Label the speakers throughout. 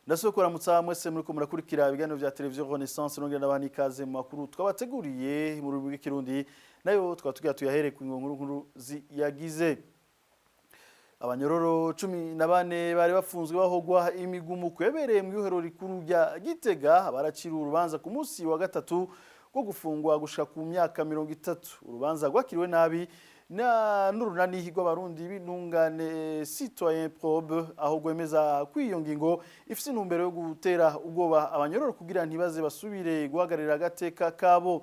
Speaker 1: Ndasokora mutsa mwese muri ko murakurikira ibiganiro vya televiziyo Renaissance nongera nabani ikaze mu makuru twabateguriye mu rubigi kirundi nayo twatugira tuyahere ku nkuru yagize abanyororo 14 bari bafunzwe bahogwa imigumu kwebereye mu ihero rikuru rya Gitega baraciriwe urubanza ku munsi wa gatatu rwo gufungwa gushika ku myaka 30 urubanza rwakiriwe nabi na n'urunani rw'abarundi b'intungane citoyen probe aho gwemeza kwiyo ngingo ifise intumbero yo gutera ubwoba abanyororo kugira ntibaze basubire guhagarira agateka kabo.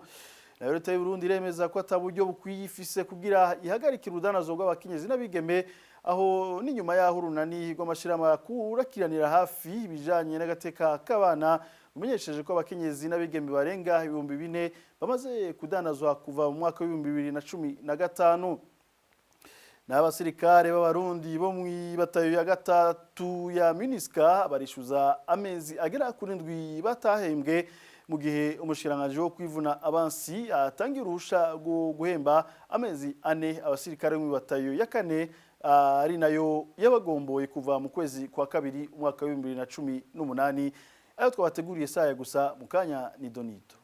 Speaker 1: Leta y'u Burundi iremeza ko ataburyo bukwiye ifise kugira ihagarikira urudandazwa rw'abakenyezi n'abigeme aho n'inyuma yaho urunani rw'amashirahamwe akurakiranira hafi bijanye n'agateka k'abana umenyesheje ko abakenyezi n'abigeme barenga 4,000 bamaze kudanazwa kuva mu mwaka wa 2015 n'abasirikare b'abarundi bo mw'ibatayo ya gatatu ya MINUSCA barishuza amezi agera kuri 7 batahembwe mu gihe umushiranganje wo kwivuna abansi atangira urusha guhemba amezi 4 abasirikare mu batayo ya kane ari nayo yabagomboye kuva mu kwezi kwa kabiri umwaka wa 2018 ayo twabateguriye saya gusa mukanya ni Donito.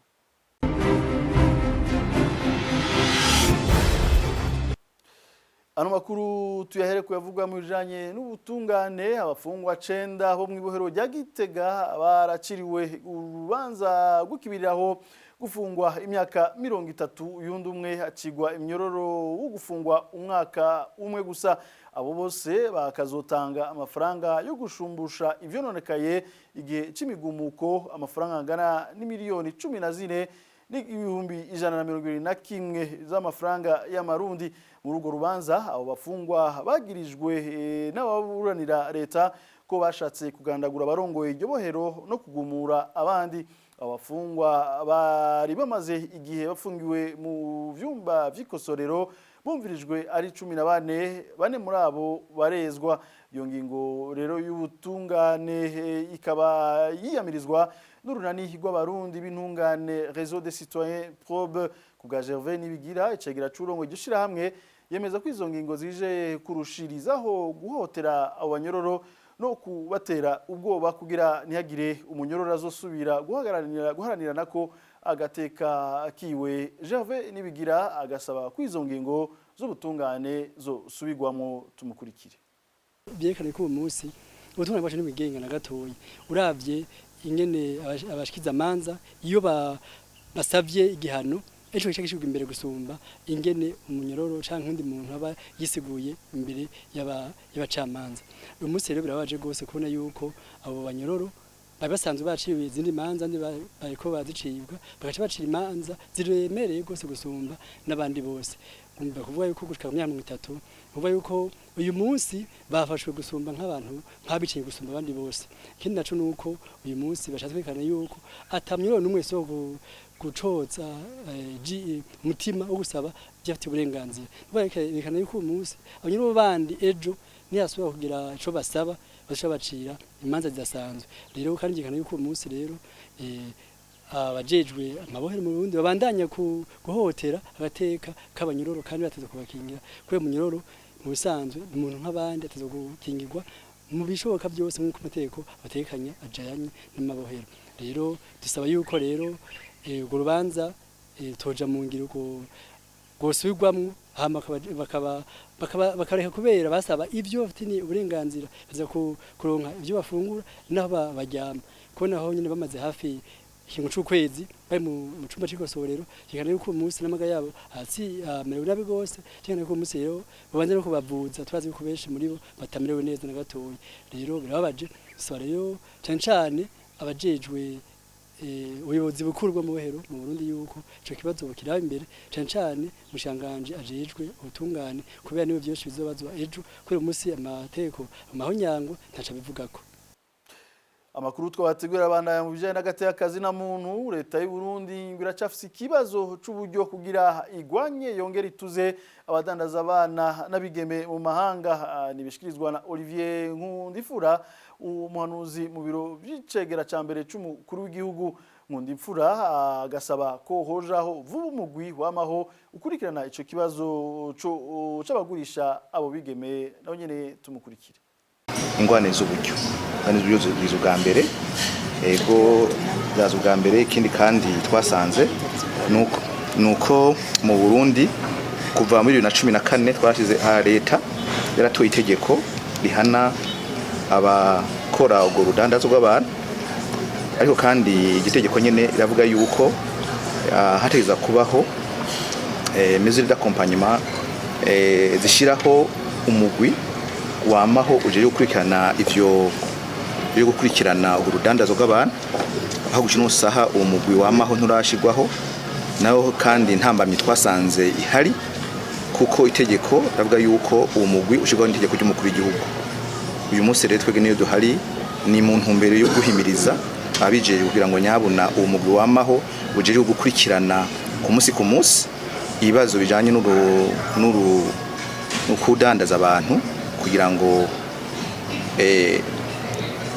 Speaker 1: Ano makuru tuyahere kuyavugwa mu bijanye n'ubutungane abafungwa 9 bo mw'ibohero rya Gitega baraciriwe urubanza rw'ikibiriraho gufungwa imyaka 30 yundi umwe acigwa imyororo wo gufungwa umwaka umwe gusa abo bose bakazotanga amafaranga yo gushumbusha ivyononekaye igihe c'imigumuko amafaranga angana n'imiliyoni 14 n'ibihumbi 121 z'amafaranga y'amarundi mu rugo rubanza abo bafungwa bagirijwe n'ababuranira leta ko bashatse kugandagura barongoye iryo bohero no kugumura abandi abafungwa bari bamaze igihe bafungiwe mu vyumba vy'ikosorero bumvirijwe ari 14 bane muri abo barezwa iyo ngingo rero y'ubutungane ikaba yiyamirizwa n'urunani rw'abarundi b'intungane réseau des citoyens probe kubwa Gervais nibigira icegera curongo gishira hamwe yemeza ko izo ngingo zije kurushirizaho guhotera abanyororo no kubatera ubwoba kugira ntihagire umunyororo azosubira guharanira nako agateka kiwe. Gervais nibigira agasaba ko izo ngingo z'ubutungane zo subigwamo tumukurikire.
Speaker 2: Byerekana ko umunsi ubutungane bwacu n'imigenga na gatoyi uravye ingene abashikiza manza iyo basavye igihano ejo gishakishijwe imbere gusumba ingene umunyororo canke undi muntu aba yisiguye imbere y'abacamanza. Uyu munsi rero birabaje gose kubona yuko abo banyororo bari basanzwe baciwe izindi manza ndi bariko bazicibwa bagaca bacira imanza ziremereye gose gusumba n'abandi bose. Umva kuvuga yuko gushika mu myaka 30 kuvuga yuko uyu munsi bafashwe gusumba nk'abantu nk'abiciye gusumba abandi bose. Kindi naco nuko uyu munsi bashatse kwekana yuko atamyororo numwe so gucoza mutima wo gusaba byafite uburenganzira. Berekana yuko uyu munsi abanyororo bandi ejo niyasubira kugira ico basaba bacira imanza zidasanzwe. Rero kandi ngikana yuko uyu munsi rero abajejwe amabohero mu Burundi babandanya guhotera agateka k'abanyororo kandi bateze kubakingira kwe munyororo mu bisanzwe umuntu nk'abandi ateze gukingirwa mu bishoboka byose nk'uko amategeko batekanya ajanye n'amabohero. Rero dusaba yuko rero urwo rubanza toja mu ngiro gosubirwamwo hama bakareka kubera basaba ivyo bafite uburenganzira baza kuronka ivyo bafungura naho baryama ko naho nyine bamaze hafi ikintu c'ukwezi bari mu cumba c'ikosorero kigana yuko umunsi n'amaga yabo hasi amerewe nabi gose kigana yuko umunsi rero babanze no kubavuza turazi ko benshi muri bo batamerewe neza na gatoyi. Rero birababaje so rero cyane abajejwe ubuyobozi bukuru bwo mu bohero mu Burundi yuko ico kibazo bukira imbere cyane mushanganje ajejwe ubutungane kubera niwe byose bizobazwa ejo kuri umunsi amateko amahonyango ntaca bivugako.
Speaker 1: Amakuru twabategura abana mu bijanye n'agateka kazi na muntu leta y'u Burundi ngiracafise ikibazo c'uburyo kugira igwanye yongera ituze abadandaza abana n'abigeme mu mahanga nibishikirizwa na Olivier Nkundifura umuhanuzi mu biro by'icegera ca mbere c'umukuru w'igihugu. Nkundifura agasaba ko hojaho vuba umugwi wamaho ukurikirana ico kibazo c'abagurisha abo bigeme naho nyene tumukurikire.
Speaker 3: Ingwane z'uburyo kandi bizo bwa mbere ego byazo bwa mbere. Ikindi kandi twasanze nuko mu Burundi kuva muri 2014 twashize Leta yaratoye itegeko rihana abakora urwo rudandazwa rw'abantu, ariko kandi igitegeko nyene iravuga yuko hategeza kubaho mesure d'accompagnement zishiraho umugwi wamaho uje gukurikirana ivyo byo gukurikirana urudandazwa rw'abantu, aho gushina usaha uwo mugwi wamaho nturashirwaho naho kandi ntambamye twasanze ihari, kuko itegeko ravuga yuko uwo mugwi ushirwaho n'itegeko ry'umukuru w'igihugu. Uyu munsi rero twege niyo duhari ni mu ntumbero yo guhimiriza abijeje kugira ngo nyabuna uwo mugwi wamaho uje gukurikirana ku munsi ibibazo bijanye n'ukudandaza abantu, kugira ngo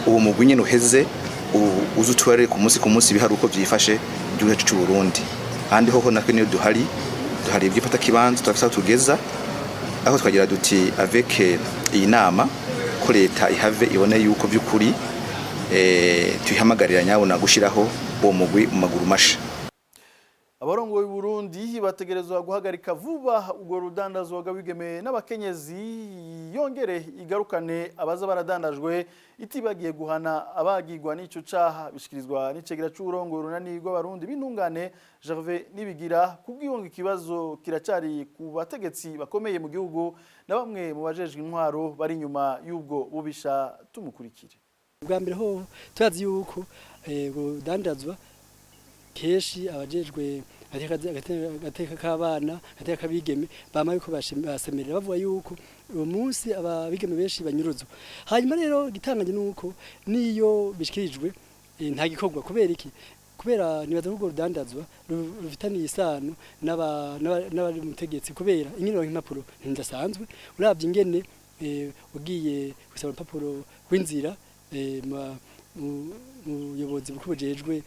Speaker 3: uwo mugwi nyene uheze uzutware ku munsi bihari uko byifashe igihugu cy'u Burundi. Kandi hoho nakwe niyo duhari ibyifata kibanza twafisa tugeza aho twagira duti avec iyi nama ko Leta ihave ibone yuko by'ukuri tuhamagarira nyabona gushiraho uwo mugwi mu maguru masha.
Speaker 1: Abarongoye Burundi bategerezwa guhagarika vuba ubwo rudandazwa rw'abigeme n'abakenyezi, yongere igarukane abaza baradandajwe, itibagiye guhana abagirwa n'ico caha. Bishikirizwa n'icegera c'urongoye urunani rw'abarundi b'intungane Gervais Nibigira, kubwiyonga ikibazo kiracari ku bategetsi bakomeye mu gihugu na bamwe mu bajejwe intwaro bari nyuma y'ubwo bubisha. Tumukurikire.
Speaker 2: Bwa mbere ho twazi yuko rudandazwa keshi abajejwe agateka k'abana agateka kabigeme bama yuko basemerera bavuga yuko uwo munsi ababigeme benshi banyuruzwa. Hanyuma rero gitanganye nuko niyo bishikirijwe nta gikorwa. Kubera iki? Kubera nibaza ko rudandazwa rufitaniye isano n'abari mutegetsi, kubera inyino nk'impapuro ndasanzwe uravye ingene ugiye gusaba impapuro w'inzira muyobozi bukubujejwe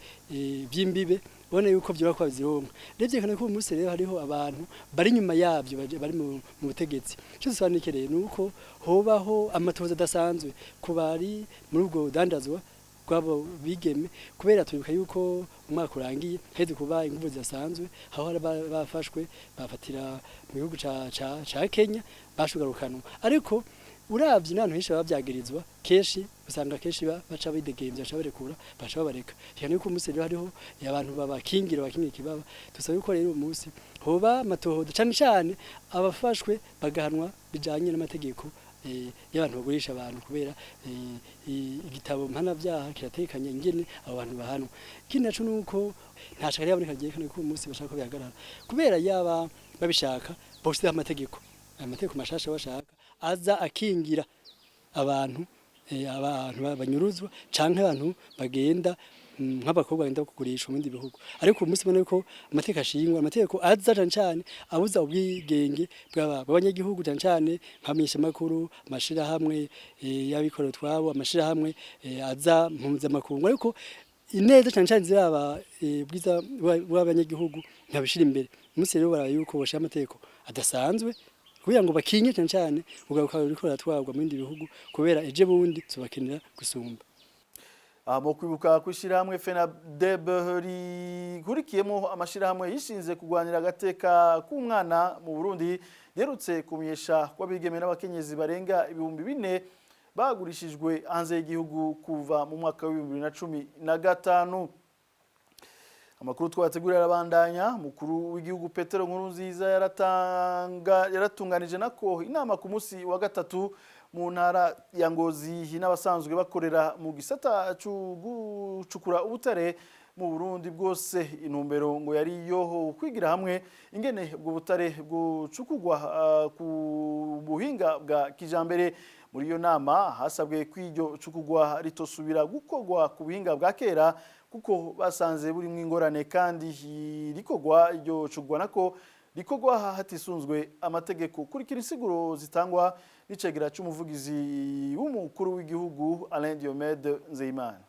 Speaker 2: by'imbibe ubona yuko byo bakwa bizironka. Revye ko umunsi rero hariho abantu bari nyuma yavyo bari mu butegetsi. Cyo sobanukire nuko hobaho amatoza dasanzwe kubari muri ubwo dandazwa kwabo bigeme, kubera turuka yuko umwaka urangiye heze kuba inguvu zasanzwe aho bafashwe bafatira mu gihugu ca Kenya bashugarukanwa. Ariko uravye n'abantu henshi babavyagirizwa keshi usanga keshi baca bidegemvya baca barekura baca babareka. Cyane ko umunsi rero hariho abantu babakingira bakingira kibaba. Tusabe ko rero umunsi hoba matohoda cyane abafashwe bagahanwa bijanye n'amategeko y'abantu bagurisha abantu, kubera igitabo mpana vyaha kiratekanye ingene abo bantu bahanwa. Kindi naco nuko ntashaka yaboneka giye ko umunsi bashaka ko bihagarara, kubera yaba babishaka bose amategeko mashasha bashaka aza akingira abantu banyuruzwa canke abantu bagenda nk'abakobwa bagenda kugurisha mu bindi bihugu. Ariko umunsi mbona yuko amateka ashingwa, amateko aza cyane abuza ubwigenge bw'abanyagihugu cyane nk'amenyesha makuru, amashira hamwe y'abikoro twabo, amashira hamwe aza mpunze makungu. Ariko ineza cyane ziraba bwiza bw'abanyagihugu nkabishira imbere. Umunsi rero bara yuko bosha amateko adasanzwe kugira ngo bakinye cyane ugaruka uriko ratwagwa mu bindi bihugu, kubera eje bundi tubakenera gusumba.
Speaker 1: Mu kwibuka kwishirahamwe FENADEB rikurikiyemo amashirahamwe yishinze kugwanira agateka k'umwana mu Burundi yerutse kumyesha kw'abigeme n'abakenyezi barenga 4,000 bagurishijwe hanze y'igihugu kuva mu mwaka wa 2015. Amakuru twategurira abandanya. Mukuru w'igihugu Petero Nkurunziza yaratunganije nako inama ku munsi wa gatatu mu ntara ya Ngozi n'abasanzwe bakorera mu gisata gucukura ubutare mu Burundi bwose. Intumbero ngo yari yo kwigira hamwe ingene ubwo butare bwucukugwa ku buhinga bwa kijambere. Muri iyo nama hasabwe kw'iryo cukugwa ritosubira gukorwa ku buhinga bwa kera, kuko basanze buri mwingorane kandi rikogwa iryo cugwa nako rikogwa hatisunzwe amategeko. Kuri kirisiguro zitangwa n'icegera c'umuvugizi w'umukuru w'igihugu Alain Diomede Nzeyimana.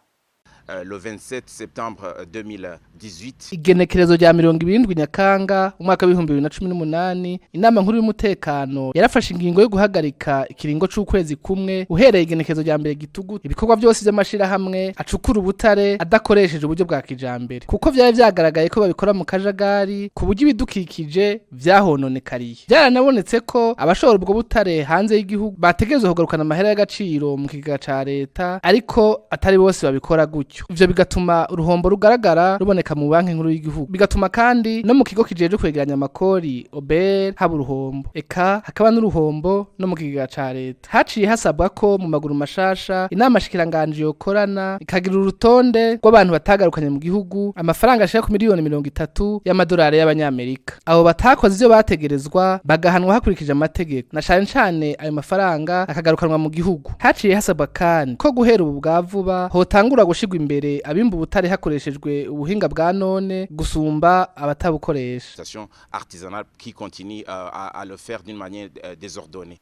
Speaker 4: le 27 septembre 2018.
Speaker 5: Igenekerezo rya 70 Nyakanga umwaka wa 2018 inama nkuru y'umutekano yarafashe ingingo yo guhagarika ikiringo c'ukwezi kumwe uhereye igenekerezo rya mbere gitugu ibikorwa byose by'amashira hamwe acukura ubutare adakoresheje uburyo bwa kijambere kuko byari vyagaragaye ko babikora mu kajagari ku buryo ibidukikije vyahononekariye. Byaranabonetse ko abashobora ubwo butare hanze y'igihugu bategerezwa kugarukana amahera y'agaciro mu kigega ca leta ariko atari bose babikora gutyo. Ivyo bigatuma uruhombo rugaragara ruboneka mu banki nkuru y'igihugu. Bigatuma kandi no mu kigo kijeje kwegeranya amakori OBR haba uruhombo. Eka hakaba n'uruhombo no mu kigega ca leta. Haciye hasabwa ko mu maguru mashasha inama shikiranganje yokorana ikagira urutonde rw'abantu batagarukanye mu gihugu amafaranga ashika ku miliyoni 30 y'amadolari y'abanyamerika. Abo batakoze ivyo bategerezwa bagahanwa hakurikije amategeko na cane ayo mafaranga akagarukanwa mu gihugu. Haciye hasabwa kandi ko guhera ubu bwa vuba hotangura gushigwa imbere abimba ubutare hakoreshejwe ubuhinga bwa none gusumba abatabukoresha.
Speaker 4: Artisanale qui continue à le faire d'une manière désordonnée.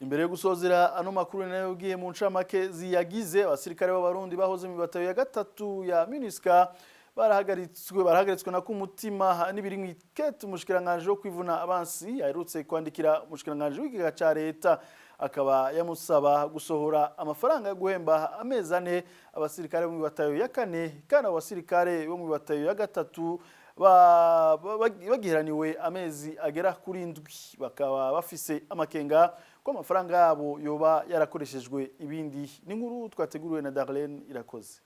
Speaker 1: Imbere yo gusozera ano makuru nayo ugiye mu ncamake ziyagize abasirikare b'abarundi bahoze mu batayo ya gatatu ya MINUSCA barahagaritswe na kumutima n'ibiri mwikete umushikiranganje wo kwivuna abansi yaherutse kwandikira umushikiranganje w'igiga ca leta akaba yamusaba gusohora amafaranga yo guhemba amezi ane abasirikare bo mu batayo ya kane kana abasirikare bo mu batayo ya gatatu bagiraniwe amezi agera kuri 7 bakaba bafise amakenga ko amafaranga yabo yoba yarakoreshejwe ibindi. N'inkuru twateguriwe na Darlene Irakoze.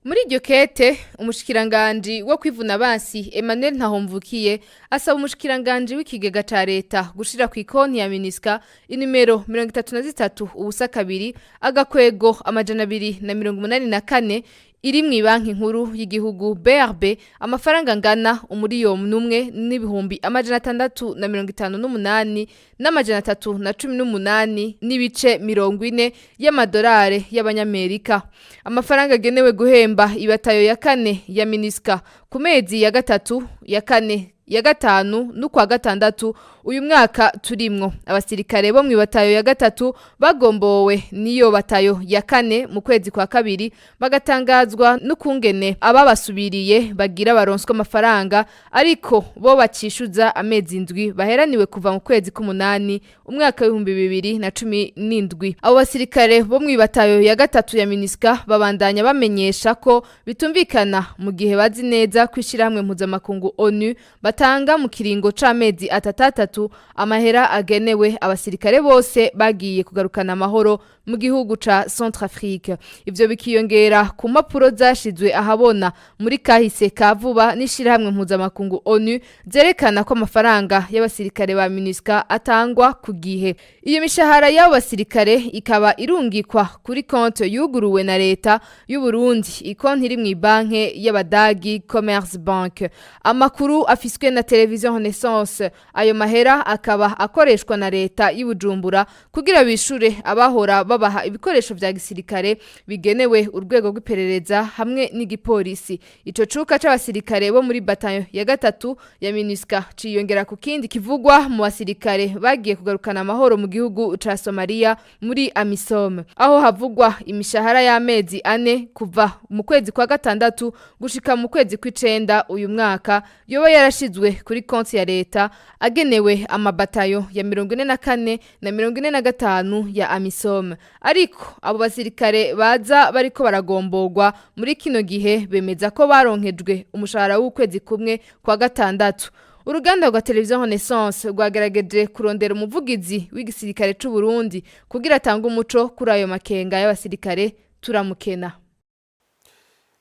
Speaker 6: Muri iryo kete umushikiranganje wo kwivuna abansi Emmanuel Ntahomvukiye asaba umushikiranganje w'ikigega ca leta gushira ku ikonti ya MINUSCA inimero 33 ubusa 2 agakwego 284 iri mu banki nkuru y'igihugu BRB amafaranga ngana umuriyoni numwe n'ibihumbi 658 n'amajana 318 n'ibice 40 y'amadolari y'abanyamerika. Amafaranga agenewe guhemba ibatayo ya kane ya MINUSCA ku mezi ya gatatu ya kane ya gatanu n'ukwa gatandatu uyu mwaka turimwo. Abasirikare bo mu batayo ya gatatu bagombowe niyo batayo ya kane mu kwezi kwa kabiri bagatangazwa n'ukungene ababasubiriye bagira baronswa amafaranga ariko bo bacishuza amezi 7 baheraniwe kuva mu kwezi k'umunani umwaka wa 2017. Abo basirikare bo mu batayo ya gatatu ya MINUSCA babandanya bamenyesha ko bitumvikana mu gihe bazi neza kwishirahamwe mpuzamakungu ONU batanga mu kiringo c'amezi atatatu amahera agenewe abasirikare bose bagiye kugarukana amahoro mu gihugu ca Centrafrique. Ivyo bikiyongera ku mapuro zashizwe ahabona muri kahise kavuba n'ishirahamwe mpuzamakungu ONU zerekana ko amafaranga y'abasirikare ba MINUSCA atangwa ku gihe. Iyo mishahara y'abo basirikare ikaba irungikwa kuri konti yuguruwe na leta y'u Burundi, ikonti iri mu banke y'Abadagi Commerce Bank. Amakuru afiswe na televiziyo Renaissance ayo mahera akaba akoreshwa na leta y'Ubujumbura kugira bishure abahora babaha ibikoresho vya gisirikare bigenewe urwego rw'iperereza hamwe n'igipolisi. Ico cuka c'abasirikare bo muri batayo ya gatatu ya MINUSCA ciyongera ku kindi kivugwa mu basirikare bagiye kugarukana amahoro mu gihugu ca Somalia muri AMISOM, aho havugwa imishahara y'amezi 4 kuva mu kwezi kwa gatandatu gushika mu kwezi kw'icenda uyu mwaka yoba yarashizwe kuri konti ya leta agenewe amabatayo ya 44 na 45 ya AMISOM. Ariko abo basirikare baza bariko baragomborwa muri kino gihe bemeza ko baronkejwe umushahara w'ukwezi kumwe kwa gatandatu. Uruganda rwa televiziyo Renaissance rwagerageje kurondera umuvugizi w'igisirikare c'u Burundi kugira atanga umuco kuri ayo makenga y'abasirikare turamukena.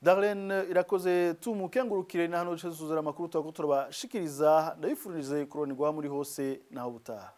Speaker 1: Darlene Irakoze tumukengurukire na hano cyo suzura makuru twako turabashikiriza ndabifurije kuronirwa muri hose naho butaha.